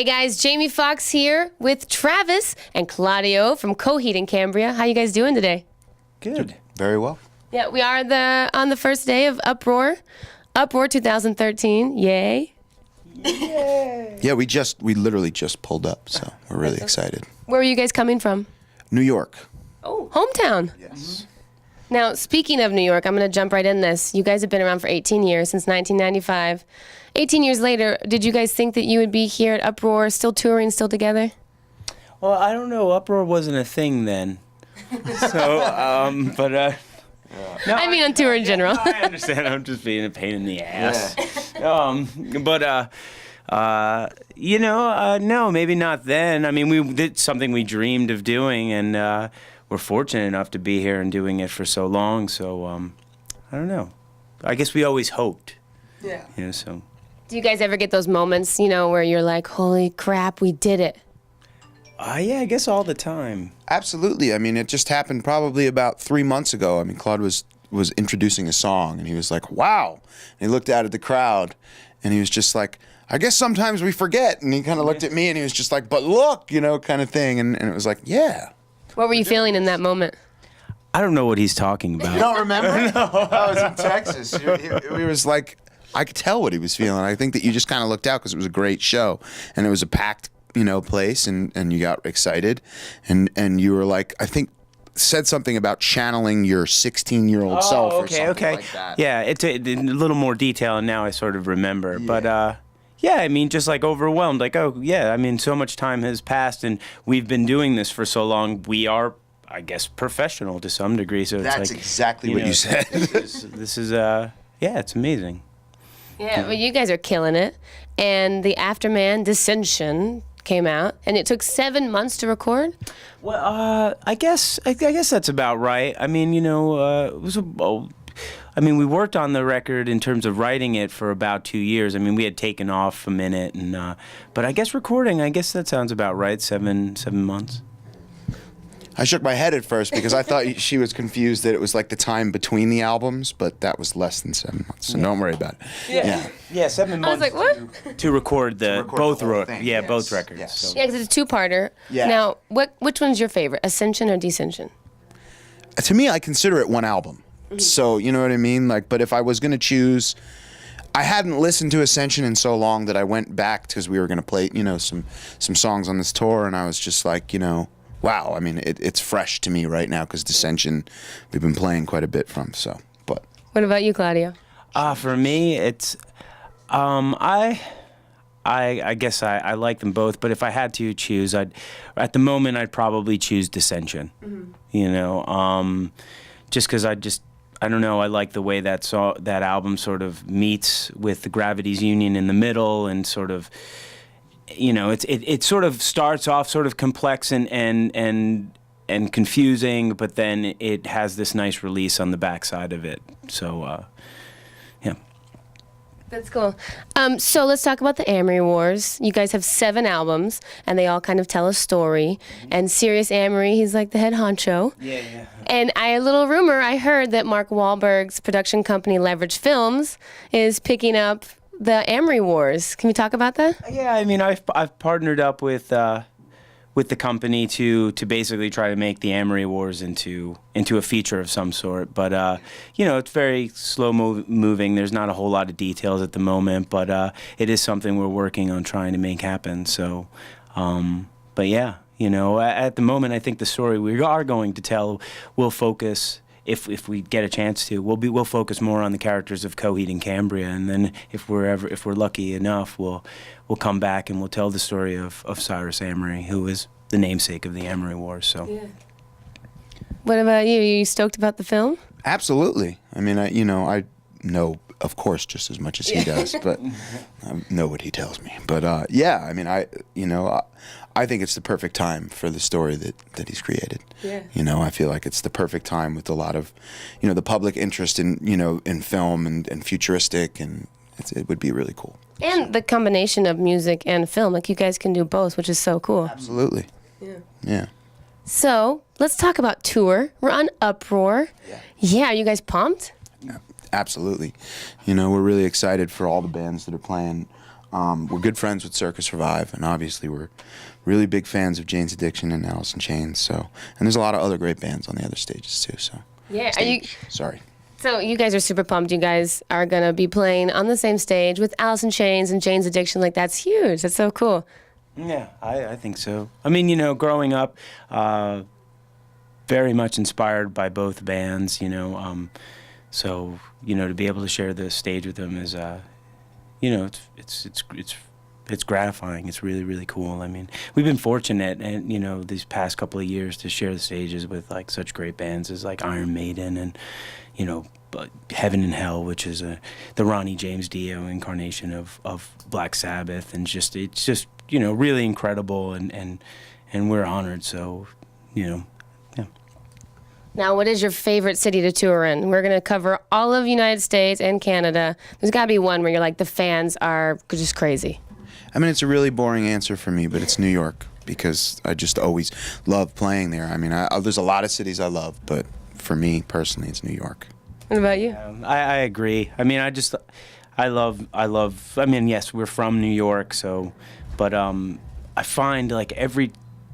Hey guys, Jamie Foxx here with Travis and Claudio from Coheed and Cambria. How you guys doing today? Good. Very well. Yeah, we are on the first day of Uproar 2013. Yay. Yay. Yeah, we literally just pulled up, so we're really excited. Where are you guys coming from? New York. Oh, hometown. Yes. Now, speaking of New York, I'm going to jump right in this. You guys have been around for 18 years, since 1995. 18 years later, did you guys think that you would be here at Uproar, still touring, still together? Well, I don't know. Uproar wasn't a thing then. So, no, I mean on tour in general. I understand. I'm just being a pain in the ass. Yeah. No, maybe not then. I mean, we did something we dreamed of doing, and we're fortunate enough to be here and doing it for so long. So, I don't know. I guess we always hoped. Yeah. So. Do you guys ever get those moments, where you're like, holy crap, we did it? Yeah, I guess all the time. Absolutely. I mean, it just happened probably about 3 months ago. I mean, Claude was introducing a song, and he was like, wow. And he looked out at the crowd, and he was just like, I guess sometimes we forget. And he kind of looked at me, and he was just like, but look, kind of thing. And it was like, yeah. What were you feeling in that moment? I don't know what he's talking about. You don't remember? No. I was in Texas. He was like, I could tell what he was feeling. I think that you just kind of looked out because it was a great show, and it was a packed place, and you got excited, and you were like, I think said something about channeling your 16-year-old self or something like that. Yeah, it's a little more detail, and now I sort of remember. Yeah. But yeah, I mean, just like overwhelmed, like, oh yeah, I mean, so much time has passed, and we've been doing this for so long. We are, I guess, professional to some degree. So that's it's like, exactly what you said. This is yeah, it's amazing. Yeah, well, you guys are killing it, and the Afterman Dissension came out, and it took 7 months to record. Well, I guess that's about right. I mean, it was we worked on the record in terms of writing it for about 2 years. I mean, we had taken off a minute, and but I guess recording, I guess that sounds about right. 7 months. I shook my head at first because I thought she was confused that it was like the time between the albums, but that was less than 7 months, so don't worry about it. Yeah, 7 months. I was like, what? To record both the whole thing. yes. Both records. Yes. So. Yeah, because it's a two-parter. Yeah. Now, which one's your favorite, Ascension or Descension? To me, I consider it one album. So, you know what I mean? But if I was going to choose, I hadn't listened to Ascension in so long that I went back because we were going to play, some songs on this tour, and I was just like, wow. I mean, it's fresh to me right now because Descension, we've been playing quite a bit from. So, but what about you, Claudio? For me, it's I guess I like them both. But if I had to choose, at the moment I'd probably choose Descension. Just because I don't know. I like the way that album sort of meets with the Gravity's Union in the middle, and sort of. It sort of starts off sort of complex and confusing, but then it has this nice release on the backside of it. So, yeah. That's cool. So let's talk about the Amory Wars. You guys have 7 albums, and they all kind of tell a story. And Serious Amory, he's like the head honcho. Yeah. And a little rumor I heard that Mark Wahlberg's production company Leverage Films is picking up the Amory Wars. Can you talk about that? Yeah, I mean, I've partnered up with the company to basically try to make the Amory Wars into a feature of some sort. But it's very slow moving. There's not a whole lot of details at the moment, but it is something we're working on trying to make happen. So, but yeah, at the moment, I think the story we are going to tell will focus. If we get a chance to, we'll focus more on the characters of Coheed and Cambria, and then if we're lucky enough, we'll come back and we'll tell the story of Cyrus Amory, who is the namesake of the Amory Wars. So, yeah. What about you? Are you stoked about the film? Absolutely. I mean, I know, of course, just as much as he does, but I know what he tells me. But yeah, I mean, I think it's the perfect time for the story that he's created. Yeah. I feel like it's the perfect time with a lot of, the public interest in, in film and futuristic, and it would be really cool. And the combination of music and film, like you guys can do both, which is so cool. Absolutely. Yeah. So let's talk about tour. We're on Uproar. Yeah, are you guys pumped? Yeah, absolutely. We're really excited for all the bands that are playing We're good friends with Circus Revive, and obviously we're really big fans of Jane's Addiction and Alice in Chains. So, and there's a lot of other great bands on the other stages too. So, Yeah. Sorry. So you guys are super pumped. You guys are going to be playing on the same stage with Alice in Chains and Jane's Addiction. Like, that's huge. That's so cool. Yeah, I think so. I mean, you know, growing up, very much inspired by both bands, you know. So, you know, to be able to share the stage with them is, you know, it's gratifying. It's really, really cool. I mean, we've been fortunate, and you know, these past couple of years to share the stages with like such great bands as like Iron Maiden and, you know, Heaven and Hell, which is the Ronnie James Dio incarnation of Black Sabbath, and it's just you know really incredible, and we're honored. So, you know, yeah. Now, what is your favorite city to tour in? We're going to cover all of the United States and Canada. There's got to be one where you're like, the fans are just crazy. I mean, it's a really boring answer for me, but it's New York because I just always love playing there. I mean, there's a lot of cities I love, but for me personally, it's New York. What about you? I agree. I mean, I mean, yes, we're from New York, so, but I find like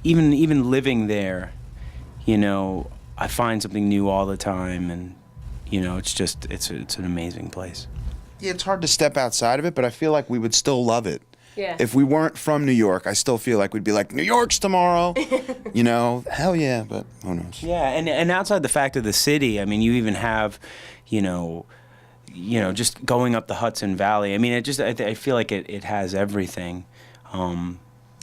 even living there, you know, I find something new all the time, and you know, it's an amazing place. Yeah, it's hard to step outside of it, but I feel like we would still love it. Yeah. If we weren't from New York, I still feel like we'd be like, New York's tomorrow. You know, hell yeah, but who knows? Yeah, and outside the fact of the city, I mean, you even have, you know, just going up the Hudson Valley. I mean, I feel like it has everything.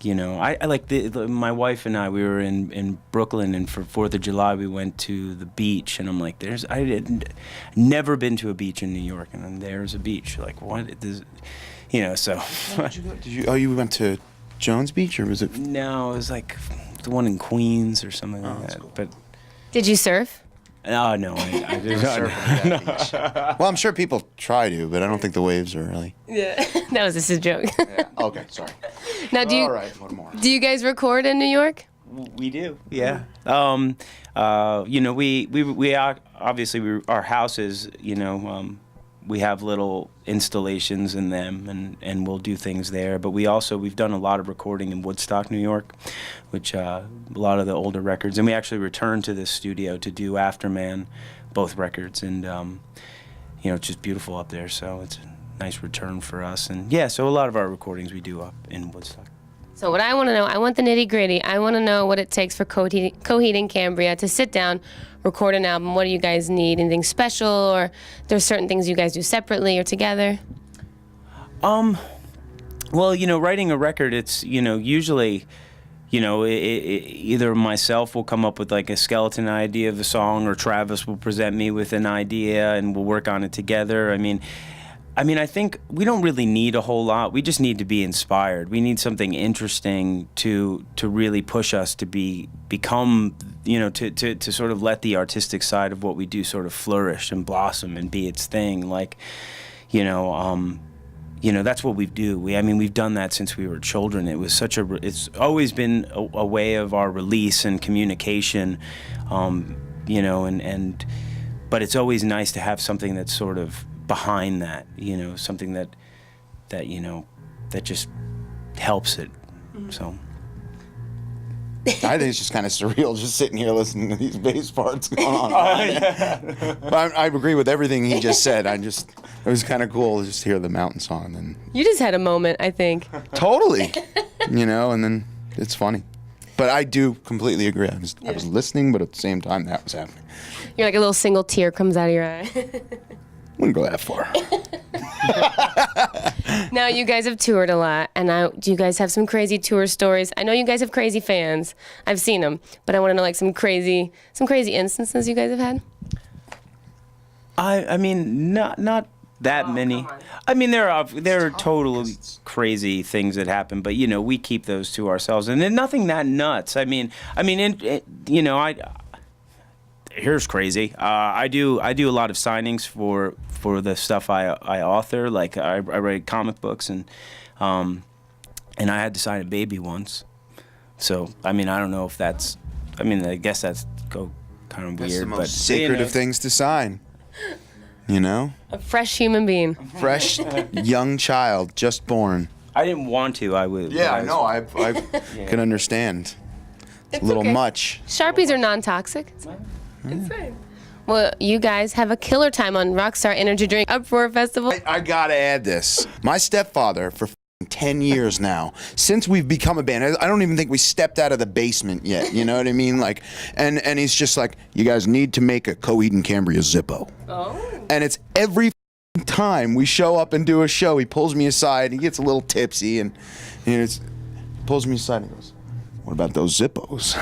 You know, I like my wife and we were in Brooklyn, and for 4th of July we went to the beach, and I'm like, I had never been to a beach in New York, and then there's a beach. Like, what? You know, so. You went to Jones Beach, or was it? No, it was like the one in Queens or something like that. Cool. But. Did you surf? Oh, no, I did not. Well, I'm sure people try to, but I don't think the waves are really. Yeah. That was just a joke. Yeah. Okay, sorry. Now, All right, one more. Do you guys record in New York? We do, yeah. You know, we obviously our houses, you know, we have little installations in them, and we'll do things there. But we've done a lot of recording in Woodstock, New York, which a lot of the older records. And we actually returned to this studio to do Afterman, both records, and you know, it's just beautiful up there. So it's a nice return for us. And yeah, so a lot of our recordings we do up in Woodstock. So what I want to know, I want the nitty gritty. I want to know what it takes for Coheed and Cambria to sit down, record an album. What do you guys need? Anything special, or there's certain things you guys do separately or together? Well, you know, writing a record, it's, you know, usually, you know, either myself will come up with like a skeleton idea of the song, or Travis will present me with an idea and we'll work on it together. I mean, I think we don't really need a whole lot. We just need to be inspired. We need something interesting to really push us to become, you know, to sort of let the artistic side of what we do sort of flourish and blossom and be its thing. Like, you know, that's what we do. We've done that since we were children. It was it's always been a way of our release and communication, you know, but it's always nice to have something that's sort of behind that, you know, something that you know, that just helps it. So I think it's just kind of surreal just sitting here listening to these bass parts going on. But I agree with everything he just said. It was kind of cool to just hear the mountain song. And You just had a moment, I think. totally, you know, and then it's funny. But I do completely agree. I was listening, but at the same time that was happening. You're like a little single tear comes out of your eye. Wouldn't go that far. Now, you guys have toured a lot, and do you guys have some crazy tour stories? I know you guys have crazy fans. I've seen them, but I want to know like some crazy instances you guys have had. I mean, not that many. I mean, there are totally crazy things that happen, but you know, we keep those to ourselves, and then nothing that nuts. You know, here's crazy. I do a lot of signings for the stuff I author. Like I write comic books, and I had to sign a baby once. So I mean, I don't know if that's. I mean, I guess that's kind of That's weird, the most but sacred you know. of things to sign. You know, A fresh human being. fresh young child just born. I didn't want to. I would. Yeah, but I was- know. I can understand. It's a little okay. much. Sharpies are non-toxic. It's fine. Well, you guys have a killer time on Rockstar Energy Drink Uproar Festival. I gotta add this. My stepfather, for 10 years now, since we've become a band, I don't even think we stepped out of the basement yet. You know what I mean? Like, and he's just like, you guys need to make a Coheed and Cambria Zippo. Oh. And it's every time we show up and do a show, he pulls me aside. He gets a little tipsy and pulls me aside and he goes, "What about those Zippos?"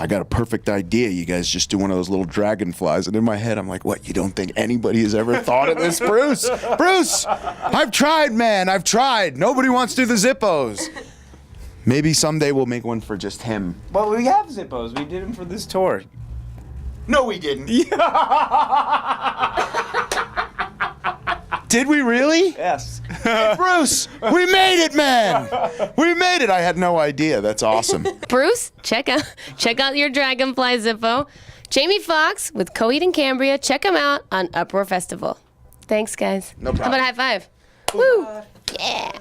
I got a perfect idea. You guys just do one of those little dragonflies. And in my head, I'm like, what? You don't think anybody has ever thought of this, Bruce? Bruce, I've tried, man. I've tried. Nobody wants to do the Zippos. Maybe someday we'll make one for just him. Well, we have Zippos. We did them for this tour. No, we didn't. Did we really? Yes. Bruce, we made it, man. We made it. I had no idea. That's awesome. Bruce, check out your Dragonfly Zippo. Jamie Foxx with Coheed and Cambria. Check them out on Uproar Festival. Thanks, guys. No problem. How about a high five? Woo! Yeah.